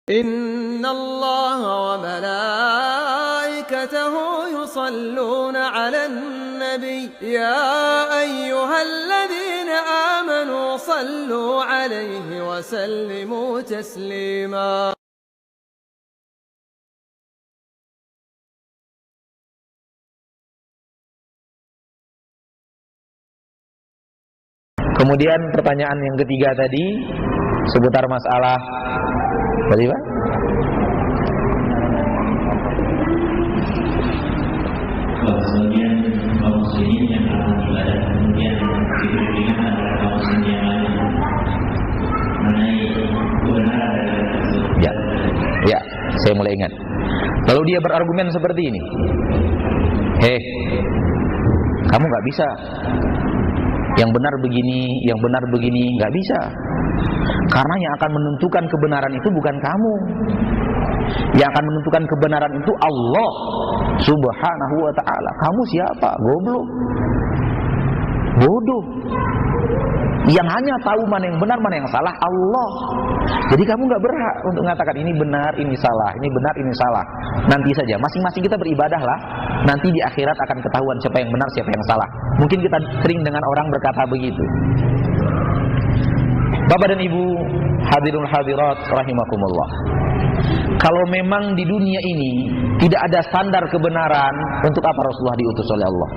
إن الله وملائكته يصلون على النبي يا أيها الذين آمنوا صلوا عليه وسلموا تسليما. Kemudian pertanyaan yang ketiga tadi seputar masalah tadi Pak? Sebagian kaum muslimin yang melakukan ibadah kemudian diberikan oleh kaum muslimin yang lain mengenai kebenaran dari tersebut. Ya, saya mulai ingat. Lalu dia berargumen seperti ini. Kamu nggak bisa. Yang benar begini, nggak bisa. Karena yang akan menentukan kebenaran itu bukan kamu. Yang akan menentukan kebenaran itu Allah Subhanahu wa ta'ala. Kamu siapa? Goblok, bodoh. Yang hanya tahu mana yang benar, mana yang salah Allah. Jadi kamu nggak berhak untuk mengatakan ini benar, ini salah, ini benar, ini salah. Nanti saja, masing-masing kita beribadah lah. Nanti di akhirat akan ketahuan siapa yang benar, siapa yang salah. Mungkin kita sering dengan orang berkata begitu. Bapak dan Ibu hadirun hadirat rahimakumullah. Kalau memang di dunia ini tidak ada standar kebenaran, untuk apa Rasulullah diutus oleh Allah?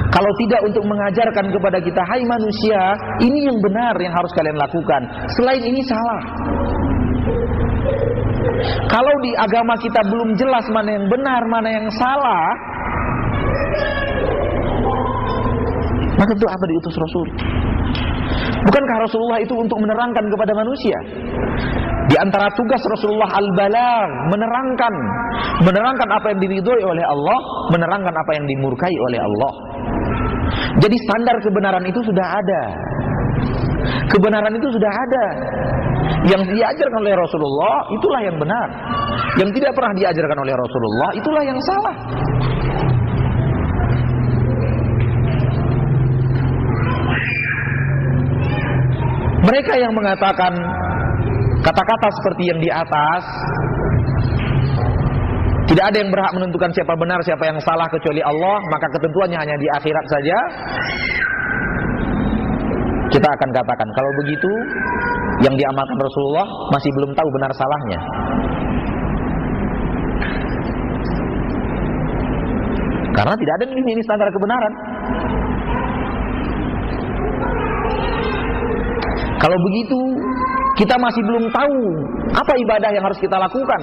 Kalau tidak untuk mengajarkan kepada kita, hai manusia, ini yang benar yang harus kalian lakukan, selain ini salah. Kalau di agama kita belum jelas mana yang benar, mana yang salah, maka itu apa diutus Rasul? Bukankah Rasulullah itu untuk menerangkan kepada manusia? Di antara tugas Rasulullah al-balagh, menerangkan apa yang diridhoi oleh Allah, menerangkan apa yang dimurkai oleh Allah. Jadi standar kebenaran itu sudah ada. Kebenaran itu sudah ada. Yang diajarkan oleh Rasulullah itulah yang benar. Yang tidak pernah diajarkan oleh Rasulullah itulah yang salah. Mereka yang mengatakan kata-kata seperti yang di atas, tidak ada yang berhak menentukan siapa benar, siapa yang salah kecuali Allah, maka ketentuannya hanya di akhirat saja. Kita akan katakan, kalau begitu yang diamalkan Rasulullah masih belum tahu benar salahnya. Karena tidak ada ini standar kebenaran. Kalau begitu, kita masih belum tahu apa ibadah yang harus kita lakukan.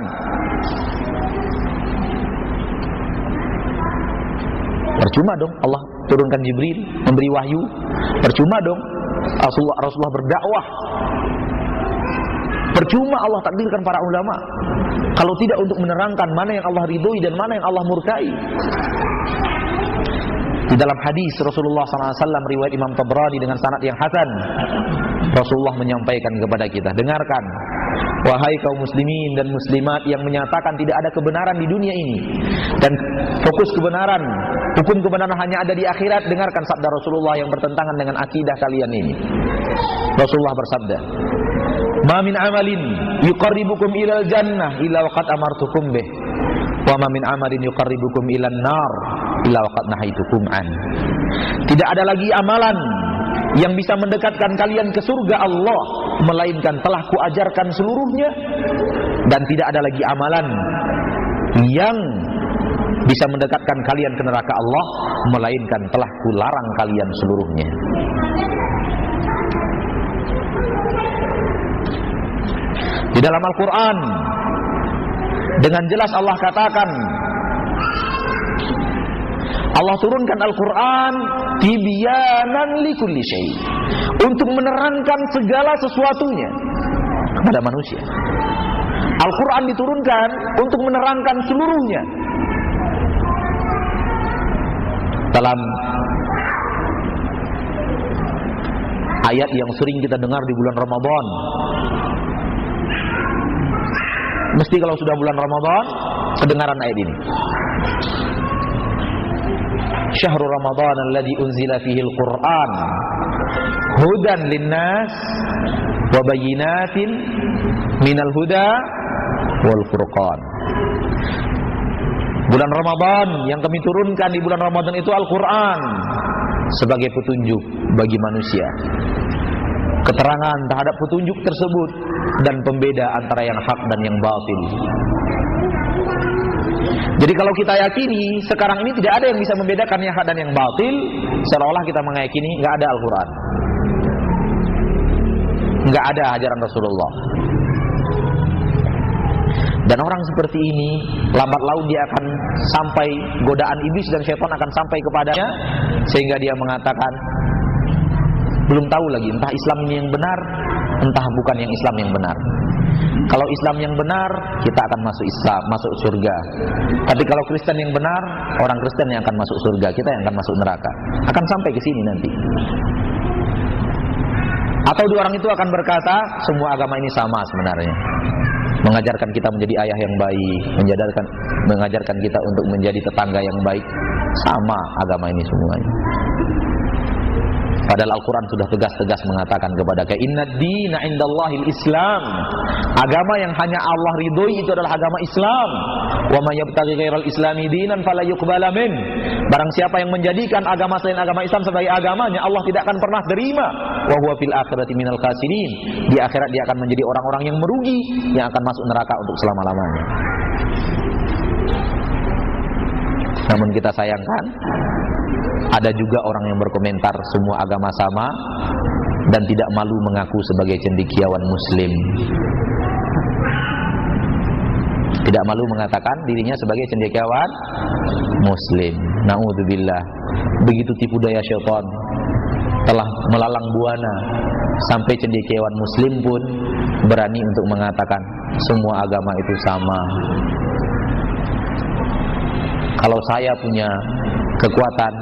Percuma dong Allah turunkan Jibril, memberi wahyu. Percuma dong Rasulullah berdakwah. Percuma Allah takdirkan para ulama, kalau tidak untuk menerangkan mana yang Allah ridhoi dan mana yang Allah murkai. Di dalam hadis Rasulullah SAW riwayat Imam Tabrani dengan sanad yang hasan, Rasulullah menyampaikan kepada kita, dengarkan wahai kaum muslimin dan muslimat yang menyatakan tidak ada kebenaran di dunia ini dan fokus kebenaran, hukum kebenaran hanya ada di akhirat. Dengarkan sabda Rasulullah yang bertentangan dengan akidah kalian ini. Rasulullah bersabda, ma min amalin yuqarribukum ilal jannah illa waqad amartukum bih wa ma min amalin yuqarribukum ilan nar illa waqad nahaitukum an. Tidak ada lagi amalan yang bisa mendekatkan kalian ke surga Allah, melainkan telah kuajarkan seluruhnya. Dan tidak ada lagi amalan yang bisa mendekatkan kalian ke neraka Allah, melainkan telah kularang kalian seluruhnya. Di dalam Al-Quran dengan jelas Allah katakan, Allah turunkan Al-Quran tibyanan likulli syai', untuk menerangkan segala sesuatunya kepada manusia. Al-Quran diturunkan untuk menerangkan seluruhnya. Dalam ayat yang sering kita dengar di bulan Ramadan, mesti kalau sudah bulan Ramadan kedengaran ayat ini. Syahrul Ramadan alladzi unzila fihi al-Qur'an hudan linnas wa bayyinatin minal huda wal furqan. Bulan Ramadan yang kami turunkan di bulan Ramadan itu Al-Qur'an sebagai petunjuk bagi manusia, keterangan terhadap petunjuk tersebut dan pembeda antara yang hak dan yang batil. Jadi kalau kita yakini sekarang ini tidak ada yang bisa membedakan yang hak dan yang batil, seolah-olah kita meyakini nggak ada Al-Quran, nggak ada ajaran Rasulullah. Dan orang seperti ini lambat laun dia akan sampai, godaan iblis dan syaitan akan sampai kepadanya, sehingga dia mengatakan belum tahu lagi entah Islam ini yang benar, entah bukan yang Islam yang benar. Kalau Islam yang benar, kita akan masuk Islam, masuk surga. Tapi kalau Kristen yang benar, orang Kristen yang akan masuk surga, kita yang akan masuk neraka. Akan sampai ke sini nanti. Atau dua orang itu akan berkata, semua agama ini sama sebenarnya, mengajarkan kita menjadi ayah yang baik, mengajarkan kita untuk menjadi tetangga yang baik. Sama agama ini semuanya. Padahal Al-Quran sudah tegas-tegas mengatakan kepada kita, inna dina indallahil Islam. Agama yang hanya Allah ridhoi itu adalah agama Islam. Wa may yabtaghi ghairal islami dinan fala yuqbala min. Barang siapa yang menjadikan agama selain agama Islam sebagai agamanya, Allah tidak akan pernah terima. Wa huwa fil akhirati minal khasirin. Di akhirat dia akan menjadi orang-orang yang merugi, yang akan masuk neraka untuk selama-lamanya. Namun kita sayangkan, ada juga orang yang berkomentar semua agama sama dan tidak malu mengaku sebagai cendekiawan muslim. Tidak malu mengatakan dirinya sebagai cendekiawan muslim. Na'udzubillah. Begitu tipu daya syaitan telah melalang buana sampai cendekiawan muslim pun berani untuk mengatakan semua agama itu sama. Kalau saya punya kekuatan,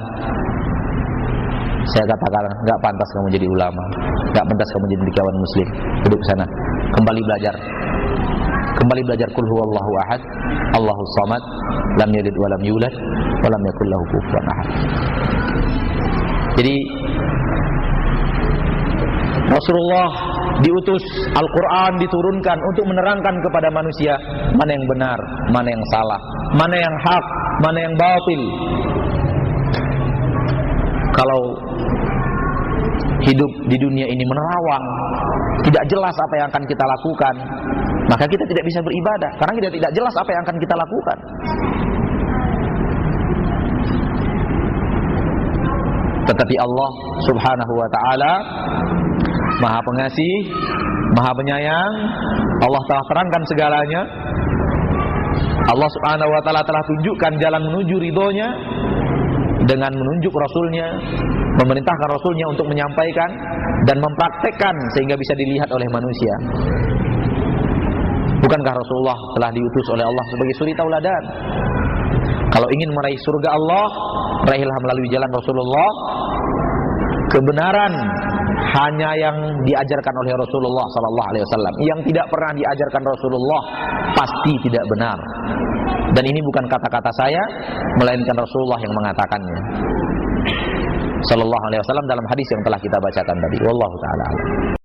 saya katakan nggak pantas kamu jadi ulama, nggak pantas kamu jadi cendekiawan muslim. Duduk sana, kembali belajar qul huwallahu ahad, Allahus samad, lam yalid wa lam yulad wa lam yakul lahu kufuwan ahad. Jadi Rasulullah diutus, Al-Quran diturunkan untuk menerangkan kepada manusia mana yang benar, mana yang salah, mana yang hak, mana yang batil. Kalau hidup di dunia ini menerawang, tidak jelas apa yang akan kita lakukan, maka kita tidak bisa beribadah, karena kita tidak jelas apa yang akan kita lakukan. Tetapi Allah subhanahu wa ta'ala Maha pengasih, Maha penyayang. Allah telah terangkan segalanya. Allah subhanahu wa ta'ala telah tunjukkan jalan menuju ridhonya dengan menunjuk Rasulnya, memerintahkan Rasulnya untuk menyampaikan dan mempraktekkan sehingga bisa dilihat oleh manusia. Bukankah Rasulullah telah diutus oleh Allah sebagai suri tauladan? Kalau ingin meraih surga Allah, raihlah melalui jalan Rasulullah. Kebenaran hanya yang diajarkan oleh Rasulullah sallallahu alaihi wasallam. Yang tidak pernah diajarkan Rasulullah pasti tidak benar. Dan ini bukan kata-kata saya, melainkan Rasulullah yang mengatakannya sallallahu alaihi wasallam dalam hadis yang telah kita bacakan tadi. Wallahu taala a'lam.